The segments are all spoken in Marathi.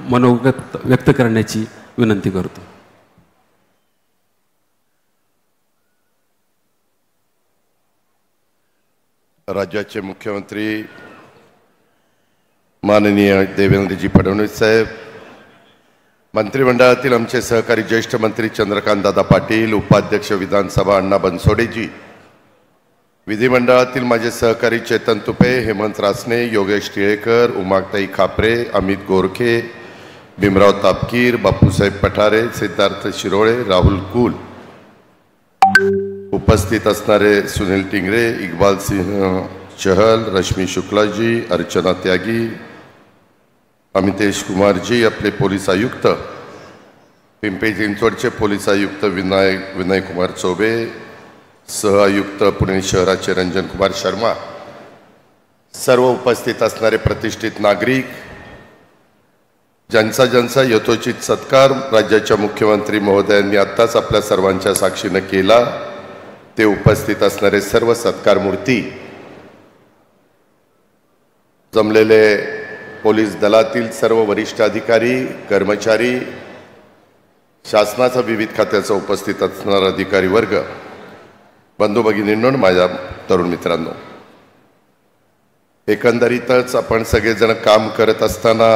मनोगत व्यक्त करण्याची विनंती करतो. राज्याचे मुख्यमंत्री माननीय देवेंद्रजी फडणवीस साहेब, मंत्रिमंडळातील आमचे सहकारी ज्येष्ठ मंत्री चंद्रकांत दादा पाटील, उपाध्यक्ष विधानसभा अण्णा बनसोडेजी, विधिमंडळातील माझे सहकारी चेतन तुपे, हेमंत रासने, योगेश टिळेकर, उमाताई खापरे, अमित गोरखे, भीमराव तापकीर, बापूसाहेब पठारे, सिद्धार्थ शिरोळे, राहुल कुल, उपस्थित असणारे सुनील टिंगरे, इकबाल सिंह चहल, रश्मी शुक्लाजी, अर्चना त्यागी, अमितेश कुमारजी, आपले पोलीस आयुक्त, पिंपरी चिंचवडचे पोलीस आयुक्त विनय कुमार चौबे, सह आयुक्त पुणे शहराचे रंजन कुमार शर्मा, सर्व उपस्थित असणारे प्रतिष्ठित नागरिक, ज्यांचा यथोचित सत्कार राज्याच्या मुख्यमंत्री महोदयांनी आत्ताच आपल्या सर्वांच्या साक्षीने केला, ते उपस्थित असणारे सर्व सत्कार मूर्ती, जमलेले पोलीस दलातील सर्व वरिष्ठ अधिकारी, कर्मचारी, शासनाचा विविध खात्याचा उपस्थित असणारा अधिकारी वर्ग, बंधू भगिनींनो, माझ्या तरुण मित्रांनो, एकंदरीतच आपण सगळेजण काम करत असताना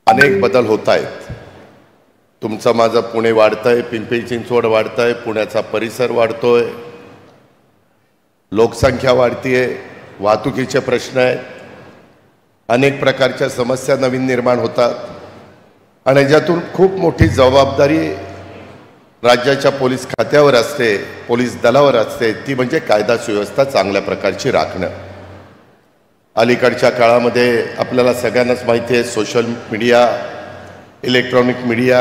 अनेक बदल होत आहेत. तुमचं माझं पुणे वाढतंय, पिंपरी चिंचवड वाढतंय, पुण्याचा परिसर वाढतोय, लोकसंख्या वाढतीये, वाहतुकीचे प्रश्न आहेत, अनेक प्रकारच्या समस्या नवीन निर्माण होतात आणि ज्यातून खूप मोठी जबाबदारी राज्याच्या पोलीस खात्यावर असते, पोलीस दलावर असते, ती म्हणजे कायदा सुव्यवस्था चांगल्या प्रकारची राखणं. अलीकडच्या काळामध्ये आपल्याला सगळ्यांनाच माहिती आहे, सोशल मीडिया, इलेक्ट्रॉनिक मीडिया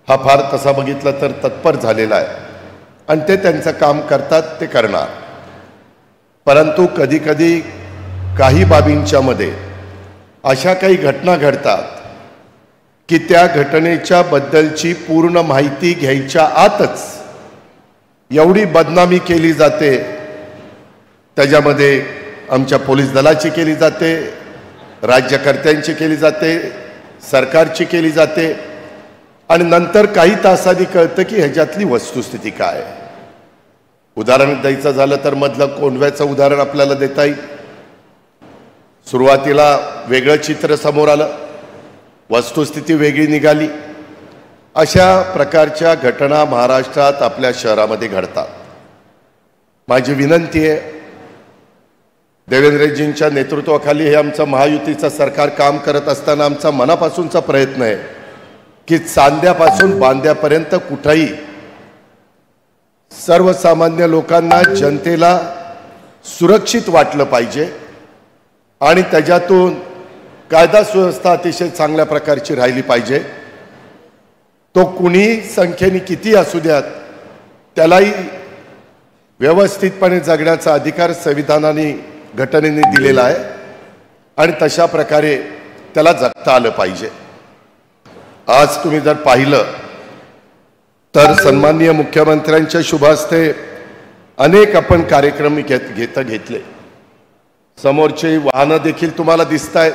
हा फार तसा बघितलं तर तत्पर झालेला आहे आणि ते त्यांचं काम करतात, ते करणार. परंतु कधीकधी काही बाबींच्या मध्ये अशा काही घटना घडतात की त्या घटनेच्या बद्दलची पूर्ण माहिती घ्यायच्या आतच एवढी बदनामी केली जाते, त्याच्यामध्ये आमच्या पोलीस दलाची केली जाते, राज्यकर्त्यांची केली जाते, सरकारची केली जाते आणि नंतर काही तासांनी कळतं की ह्याच्यातली वस्तुस्थिती काय. उदाहरण द्यायचं झालं तर मधलं कोंडव्याचं उदाहरण आपल्याला देता येईल. सुरुवातीला वेगळं चित्र समोर आलं, वस्तुस्थिती वेगळी निघाली. अशा प्रकारच्या घटना महाराष्ट्रात आपल्या शहरामध्ये घडतात. माझी विनंती आहे, देवेंद्रजींच्या नेतृत्वाखाली हे आमचं महायुतीचं सरकार काम करत असताना आमचा मनापासूनचा प्रयत्न आहे की चांद्यापासून बांद्यापर्यंत कुठेही सर्वसामान्य लोकांना, जनतेला सुरक्षित वाटलं पाहिजे आणि त्याच्यातून कायदा सुव्यवस्था अतिशय चांगल्या प्रकारची राहिली पाहिजे. तो कुणी संख्येने किती असू द्यात, त्यालाही व्यवस्थितपणे जगण्याचा अधिकार संविधानाने, घटनेने दिलेला आहे आणि तशा प्रकारे त्याला जगता आलं पाहिजे. आज तुम्ही जर पाहिलं तर सन्माननीय मुख्यमंत्र्यांच्या शुभ हस्ते अनेक आपण कार्यक्रम घेतले. समोरचे वाहनं देखील तुम्हाला दिसत आहेत.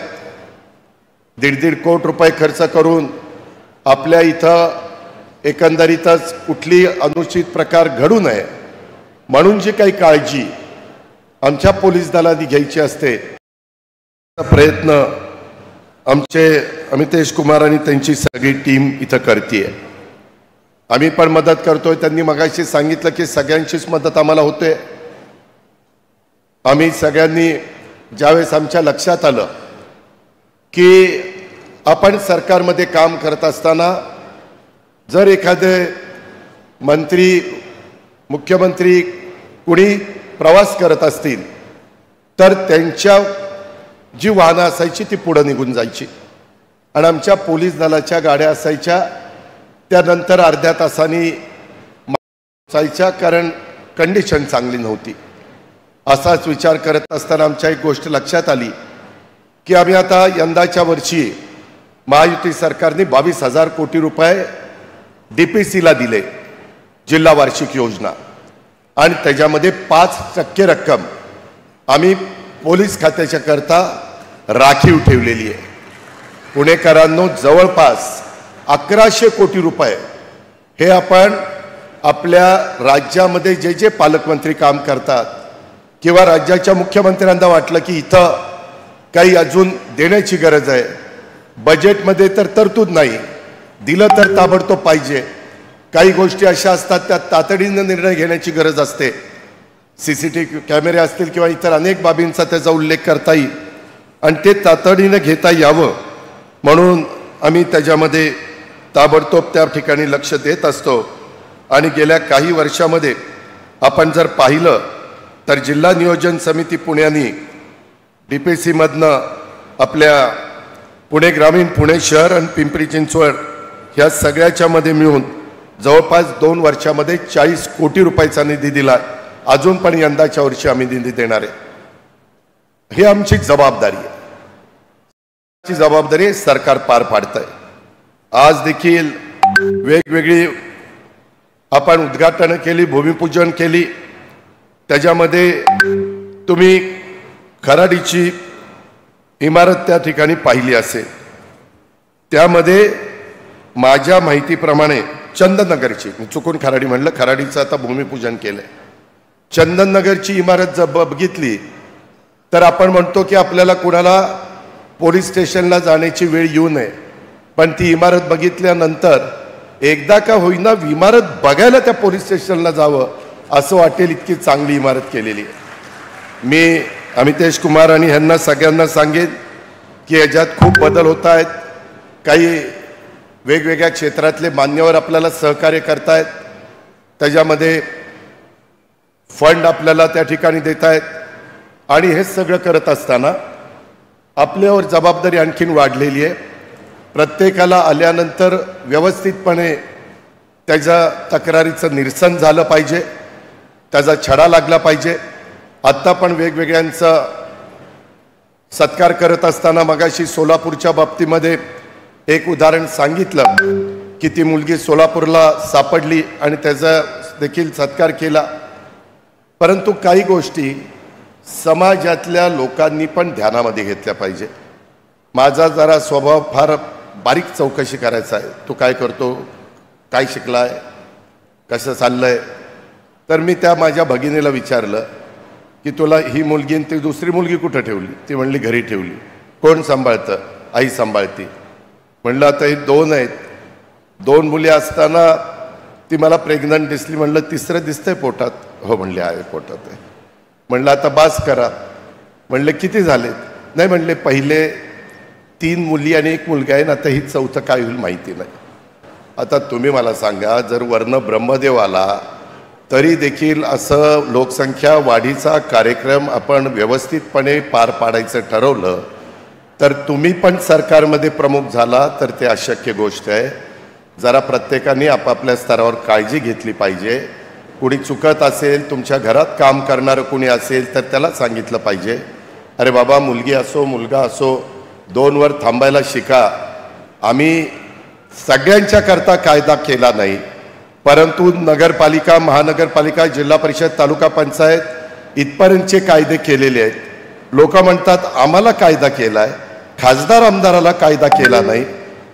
1.5 कोटी रुपये खर्च करून आपल्या इथं एकंदरीतच कुठली अनुचित प्रकार घडू नये म्हणून जी काही काळजी आमच्या पोलीस दलाने घ्यायची असते, प्रयत्न आमचे अमितेश कुमार आणि त्यांची सगळी टीम इथं करते. आम्ही पण मदत करतोय. त्यांनी मगाशी सांगितलं की सगळ्यांचीच मदत आम्हाला होते. आम्ही सगळ्यांनी ज्यावेळेस आमच्या लक्षात आलं की आपण सरकारमध्ये काम करत असताना जर एखादे मंत्री, मुख्यमंत्री कुणी प्रवास करत असतील तर त्यांच्या जी वाहनं असायची ती पुढे निघून जायची आणि आमच्या पोलीस दलाच्या गाड्या असायच्या त्यानंतर अर्ध्या तासांनी जायच्या, कारण कंडिशन चांगली नव्हती. असाच विचार करत असताना आमच्या एक गोष्ट लक्षात आली की आम्ही आता यंदाच्या वर्षी महायुती सरकारने 22,000 कोटी रुपये DPCला दिले, जिल्हा वार्षिक योजना, आणि त्याच्यामध्ये 5% रक्कम आम्ही पोलीस खात्याच्या करता राखीव ठेवलेली आहे. पुणेकरांनो, जवळपास 1100 कोटी रुपये हे आपण आपल्या राज्यामध्ये जे जे पालकमंत्री काम करतात किंवा राज्याच्या मुख्यमंत्र्यांना वाटलं की इथं काही अजून देण्याची गरज आहे, बजेटमध्ये तर तरतूद नाही, दिलं तर ताबडतोब पाहिजे. काही गोष्टी अशा असतात त्यात तातडीनं निर्णय घेण्याची गरज असते. CCTV कॅमेरे असतील किंवा इतर अनेक बाबींचा त्याचा उल्लेख करता येईल आणि ते तातडीनं घेता यावं म्हणून आम्ही त्याच्यामध्ये ताबडतोब त्या ठिकाणी लक्ष देत असतो. आणि गेल्या काही वर्षामध्ये आपण जर पाहिलं तर जिल्हा नियोजन समिती पुण्यानी DPCमधनं आपल्या पुणे ग्रामीण, पुणे शहर आणि पिंपरी चिंचवड ह्या सगळ्याच्या मध्ये मिळून जवळपास 2 वर्षामध्ये 40 कोटी रुपयाचा निधी दिला. अजून पण यंदाच्या वर्षी आम्ही निधी देणार आहे. ही आमची जबाबदारी आहे. जबाबदारी सरकार पार पाडतंय. आज देखील वेगवेगळी आपण उद्घाटन केली, भूमिपूजन केली. त्याच्यामध्ये तुम्ही खराडीची इमारत त्या ठिकाणी पाहिली असेल. त्यामध्ये माझ्या माहितीप्रमाणे चंदननगरची, मी चुकून खराडी म्हणलं, खराडीचं आता भूमिपूजन केलंय. चंदननगरची इमारत जर बघितली तर आपण म्हणतो की आपल्याला कुणाला पोलीस स्टेशनला जाण्याची वेळ येऊ नये, पण ती इमारत बघितल्यानंतर एकदा का होईना इमारत बघायला त्या पोलीस स्टेशनला जावं असं वाटेल, इतकी चांगली इमारत केलेली आहे. मी अमितेश कुमार आणि ह्यांना सगळ्यांना सांगेन की याच्यात खूप बदल होत आहेत. काही वेगवेगळ्या क्षेत्रातले मान्यवर आपल्याला सहकार्य करतायत, त्याच्यामध्ये फंड आपल्याला त्या ठिकाणी देत आहेत. आणि हे सगळं करत असताना आपल्यावर जबाबदारी आणखीन वाढलेली आहे. प्रत्येकाला आल्यानंतर व्यवस्थितपणे त्याच्या तक्रारीचं निरसन झालं पाहिजे, त्याचा छडा लागला पाहिजे. आत्ता पण वेगवेगळ्यांचा सत्कार करत असताना मगाशी सोलापूरच्या बाबतीमध्ये एक उदाहरण सांगितलं की ती मुलगी सोलापूरला सापडली आणि त्याचा देखील सत्कार केला. परंतु काही गोष्टी समाजातल्या लोकांनी पण ध्यानामध्ये घेतल्या पाहिजे. माझा जरा स्वभाव फार बारीक चौकशी करायचा आहे. तू काय करतो, काय शिकलाय, कसं चाललंय. तर मी त्या माझ्या भगिनीला विचारलं की तुला ही मुलगी आणि ती दुसरी मुलगी कुठं ठेवली? ती म्हणली घरी ठेवली. कोण सांभाळतं? आई सांभाळती. म्हणलं आता हे 2 आहेत, 2 मुली असताना ती मला प्रेग्नंट दिसली. म्हणलं तिसरं दिसतंय पोटात? हो म्हणले आहे पोटात आहे. म्हणलं आता बास करा. म्हणले किती झालेत? नाही म्हणले पहिले 3 मुली आणि 1 मुलगा आहे ना, आता ही 4थं काय होईल माहिती नाही. आता तुम्ही मला सांगा, जर वर्ण ब्रह्मदेव आला तरी देखील असं लोकसंख्या वाढीचा कार्यक्रम आपण व्यवस्थितपणे पार पाडायचं ठरवलं तर तुम्ही पण सरकारमध्ये प्रमुख झाला तर ते अशक्य गोष्ट आहे. जरा प्रत्येकाने आपापल्या स्तरावर काळजी घेतली पाहिजे. कुणी चुकत असेल, तुमच्या घरात काम करणारं कुणी असेल तर त्याला सांगितलं पाहिजे, अरे बाबा मुलगी असो मुलगा असो 2 वर थांबायला शिका. आम्ही सगळ्यांच्या करता कायदा केला नाही, परंतु नगरपालिका, महानगरपालिका, जिल्हा परिषद, तालुका पंचायत इथपर्यंतचे कायदे केलेले आहेत. लोक म्हणतात आम्हाला कायदा केलाय, खासदार आमदाराला कायदा केला नाही.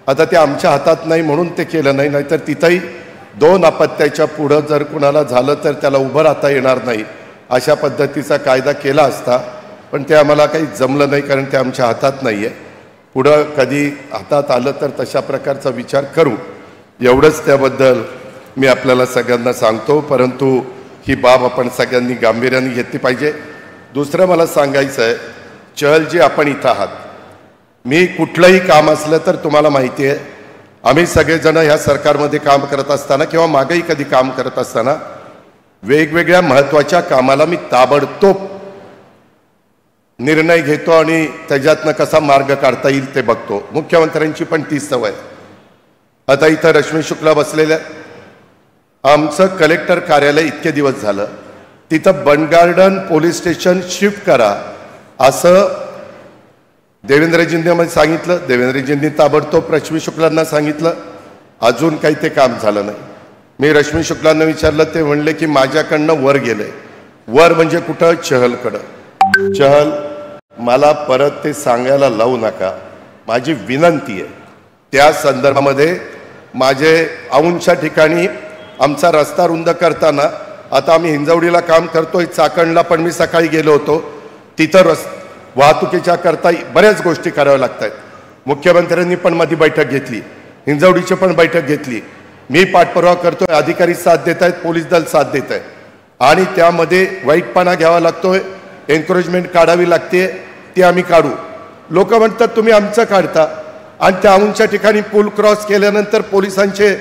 आता ते आमच्या हातात नाही म्हणून ते केलं नाही, नाहीतर तिथंही 2 अपत्याच्या पुढं जर कुणाला झालं तर त्याला उभं राहता येणार नाही अशा पद्धतीचा कायदा केला असता. पण ते आम्हाला काही जमलं नाही कारण ते आमच्या हातात नाही आहे. पुढं कधी हातात आलं तर तशा प्रकारचा विचार करू. एवढंच त्याबद्दल मी आपल्याला सगळ्यांना सांगतो. परंतु ही बाब आपण सगळ्यांनी गांभीर्याने घेतली पाहिजे. दुसरं मला सांगायचं आहे, चहलजी आपण इथं आहात. मी कुठलंही काम असलं तर तुम्हाला माहिती आहे, आम्ही सगळेजण ह्या सरकारमध्ये काम करत असताना किंवा मागेही कधी काम करत असताना वेगवेगळ्या महत्त्वाच्या कामाला मी ताबडतोब निर्णय घेतो आणि त्याच्यातनं कसा मार्ग काढता येईल ते बघतो. मुख्यमंत्र्यांची पण तीच सवय. आता इथं रश्मी शुक्ला बसलेल्या, आमचं कलेक्टर कार्यालय इतके दिवस झालं, तिथं बंडगार्डन पोलीस स्टेशन शिफ्ट करा असं देवेंद्रजींनी मला सांगितलं. देवेंद्रजींनी ताबडतोब रश्मी शुक्लांना सांगितलं. अजून काही ते काम झालं नाही. मी रश्मी शुक्लांना विचारलं, ते म्हणले की माझ्याकडनं वर गेलंय. वर म्हणजे कुठं? चहलकडं. चहल मला परत ते सांगायला लावू नका, माझी विनंती आहे. त्या संदर्भामध्ये माझे औंधच्या ठिकाणी आमचा रस्ता रुंद करताना, आता आम्ही हिंजवडीला काम करतोय, चाकणला पण मी सकाळी गेलो होतो, तिथं वाहतुकीच्या करता बऱ्याच गोष्टी कराव्या लागत आहेत. मुख्यमंत्र्यांनी पण मध्ये बैठक घेतली, हिंजवडीची पण बैठक घेतली. मी पाठपुरावा करतोय, अधिकारी साथ देत आहेत, पोलीस दल साथ देत आहे आणि त्यामध्ये वाईटपणा घ्यावा लागतोय, एन्करेजमेंट काढावी लागते, ती आम्ही काढू. लोक म्हणतात तुम्ही आमचं काढता आणि त्या औंधच्या ठिकाणी पूल क्रॉस केल्यानंतर पोलिसांचे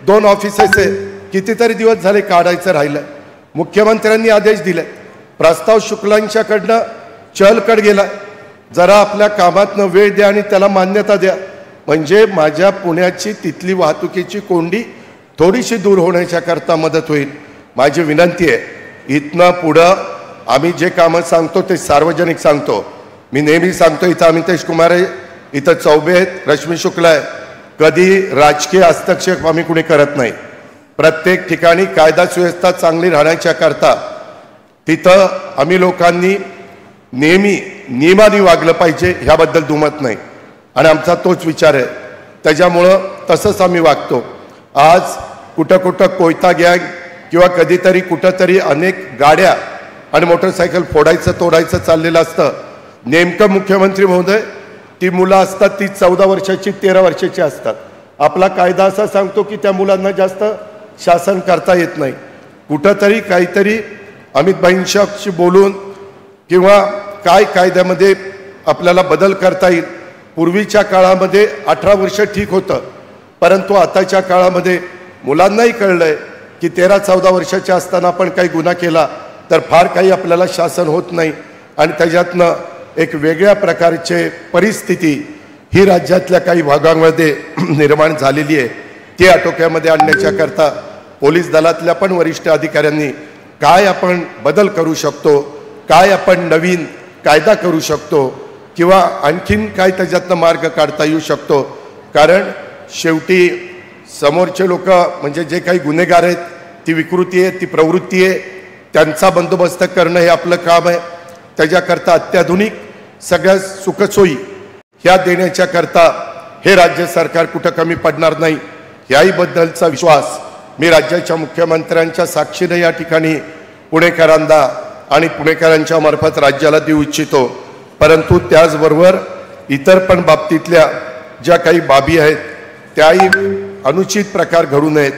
2 ऑफिसेस आहे, कितीतरी दिवस झाले काढायचं राहिलं. मुख्यमंत्र्यांनी आदेश दिले, प्रस्ताव शुक्लांच्याकडनं चलकड गेला, जरा आपल्या कामातनं वेळ द्या आणि त्याला मान्यता द्या, म्हणजे माझ्या पुण्याची तिथली वाहतुकीची कोंडी थोडीशी दूर होण्याच्या करता मदत होईल. माझी विनंती आहे, इथनं पुढं आम्ही जे कामं सांगतो ते सार्वजनिक सांगतो. मी नेहमी सांगतो, इथं अमितेश कुमार आहे, इथं चौबे आहेत, रश्मी शुक्ला आहे, कधी राजकीय हस्तक्षेप आम्ही कुणी करत नाही. प्रत्येक ठिकाणी कायदा सुव्यवस्था चांगली राहण्याच्या करता तिथं आम्ही लोकांनी नेहमी नियमाने वागलं पाहिजे, ह्याबद्दल दुमत नाही आणि आमचा तोच विचार आहे. त्याच्यामुळं तसंच आम्ही वागतो. आज कुठं कुठं कोयता गँग किंवा कधीतरी कुठंतरी अनेक गाड्या आणि मोटरसायकल फोडायचं तोडायचं चाललेलं असतं. नेमकं मुख्यमंत्री महोदय, ती मुलं असतात ती 14 वर्षाची 13 वर्षाची असतात. आपला कायदा असा सांगतो की त्या मुलांना जास्त शासन करता येत नाही. कुठंतरी काहीतरी अमित भाईंशी बोलून किंवा काय कायद्यामध्ये आपल्याला बदल करता येईल. पूर्वीच्या काळामध्ये 18 वर्ष ठीक होतं, परंतु आताच्या काळामध्ये मुलांनाही कळलंय की 13-14 वर्षाच्या असताना आपण काही गुन्हा केला तर फार काही आपल्याला शासन होत नाही आणि त्याच्यातनं एक वेगळ्या प्रकारचे परिस्थिती ही राज्यातल्या काही भागांमध्ये निर्माण झालेली आहे. ती आटोक्यामध्ये आणण्याच्या करता पोलीस दलातल्या पण वरिष्ठ अधिकाऱ्यांनी काय आपण बदल करू शकतो, काय आपण नवीन कायदा करू शकतो किंवा आणखीन काय त्याच्यातनं मार्ग काढता येऊ शकतो. कारण शेवटी समोरचे लोक म्हणजे जे काही गुन्हेगार आहेत, ती विकृती आहे, ती प्रवृत्ती आहे, त्यांचा बंदोबस्त करणं हे आपलं काम आहे. त्याच्याकरता अत्याधुनिक सगळ्या सुखसोयी ह्या देण्याच्या करता हे राज्य सरकार कुठं कमी पडणार नाही, याहीबद्दलचा विश्वास मी राज्याच्या मुख्यमंत्र्यांच्या साक्षीने या ठिकाणी पुणेकरांना आणि पुणेकरांच्या मार्फत राज्याला देऊ इच्छितो. परंतु त्याचबरोबर इतर पण बाबतीतल्या ज्या काही बाबी आहेत त्याही अनुचित प्रकार घडू नयेत,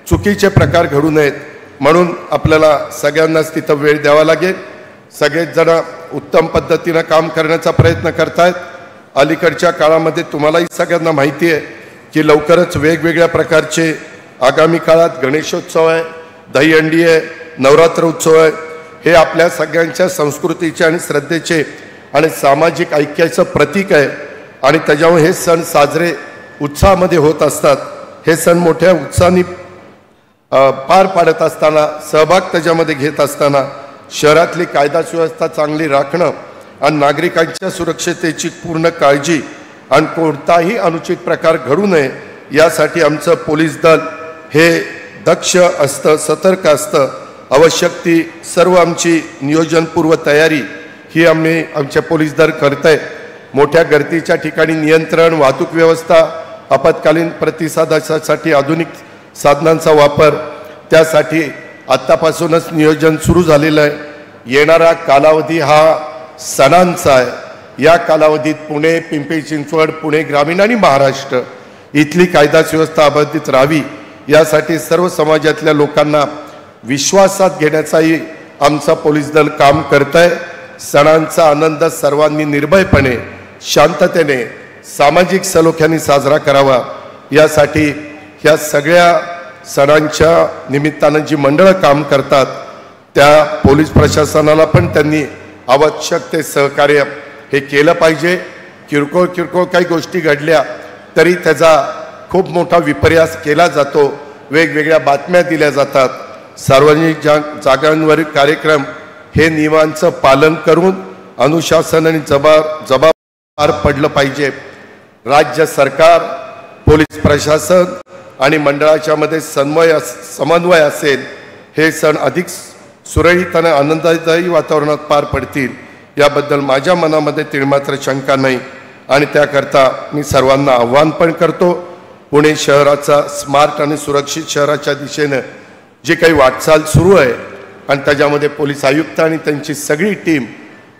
चुकीचे प्रकार घडू नयेत, म्हणून आपल्याला सगळ्यांनाच तिथं वेळ द्यावा लागेल. सगळेच जण उत्तम पद्धतीनं काम करण्याचा प्रयत्न करतायत. अलीकडच्या काळामध्ये तुम्हालाही सगळ्यांना माहिती आहे की लवकरच वेगवेगळ्या प्रकारचे आगामी काळात गणेशोत्सव आहे, दहीहंडी आहे, नवरात्र उत्सव आहे. हे आपल्या सगळ्यांच्या संस्कृतीचे आणि श्रद्धेचे आणि सामाजिक ऐक्याचं प्रतीक आहे आणि त्याच्यामुळे हे सण साजरे उत्साहामध्ये होत असतात. हे सण मोठ्या उत्साहाने पार पाडत असताना, सहभाग त्याच्यामध्ये घेत असताना शहरातली कायदा सुव्यवस्था चांगली राखणं आणि नागरिकांच्या सुरक्षतेची पूर्ण काळजी आणि कोणताही अनुचित प्रकार घडू नये यासाठी आमचं पोलीस दल हे दक्ष असतं, सतर्क असतं. आवश्यक ती सर्व आमची नियोजनपूर्व तयारी ही आम्ही आमच्या पोलीस दल करत आहे. मोठ्या गर्दीच्या ठिकाणी नियंत्रण, वाहतूक व्यवस्था, आपत्कालीन प्रतिसादासाठी आधुनिक साधनांचा वापर, त्यासाठी आत्तापासूनच नियोजन सुरू झालेलं आहे. येणारा कालावधी हा सणांचा आहे. या कालावधीत पुणे, पिंपरी चिंचवड, पुणे ग्रामीण आणि महाराष्ट्र इथली कायदा सुव्यवस्था अबाधित राहावी यासाठी सर्व समाजातल्या लोकांना विश्वासात घेण्याचाही आमचा पोलीस दल काम करत आहे. सणांचा आनंद सर्वांनी निर्भयपणे, शांततेने, सामाजिक सलोख्याने साजरा करावा यासाठी ह्या सगळ्या सणांच्या निमित्तानं जी मंडळं काम करतात त्या पोलीस प्रशासनाला पण त्यांनी आवश्यक ते सहकार्य हे केलं पाहिजे. किरकोळ काही गोष्टी घडल्या तरी त्याचा खूप मोठा विपर्यास केला जातो, वेगवेगळ्या बातम्या दिल्या जातात. सार्वजनिक जागांवरील कार्यक्रम हे नियमांचं पालन करून अनुशासन आणि जबाबदार पडलं पाहिजे. राज्य सरकार, पोलीस प्रशासन आणि मंडळाच्या मध्ये समन्वय असेल, हे सण अधिक सुरळीत आणि आनंददायी वातावरणात पार पडतील याबद्दल माझ्या मनामध्ये तिळमात्र शंका नाही आणि त्याकरता मी सर्वांना आव्हान पण करतो. पुणे शहराचा स्मार्ट आणि सुरक्षित शहराच्या दिशेनं जे काही वाटचाल सुरू आहे आणि त्याच्यामध्ये पोलीस आयुक्त आणि त्यांची सगळी टीम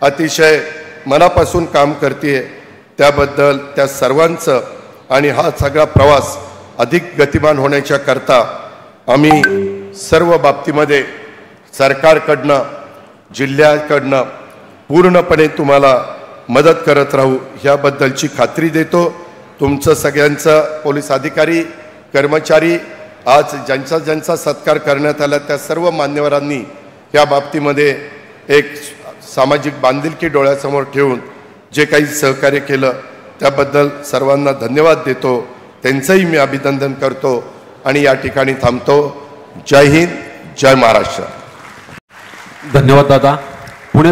अतिशय मनापासून काम करते, त्याबद्दल त्या सर्वांचं आणि हा सगळा प्रवास अधिक गतिमान होण्याच्या करता आम्ही सर्व बाबतीमध्ये सरकारकडनं जिल्ह्याकडनं पूर्णपणे तुम्हाला मदत करत राहू ह्याबद्दलची खात्री देतो. तुमचं सगळ्यांचं पोलीस अधिकारी कर्मचारी आज ज्यांचा ज्यांचा सत्कार करण्यात आला त्या सर्व मान्यवरांनी या बाबतीमध्ये एक सामाजिक बांधिलकी डोळ्यासमोर ठेवून जे काही सहकार्य केलं त्याबद्दल सर्वांना धन्यवाद देतो. त्यांचंही मी अभिनंदन करतो आणि या ठिकाणी थांबतो. जय हिंद, जय महाराष्ट्र. धन्यवाद दादा. पुणे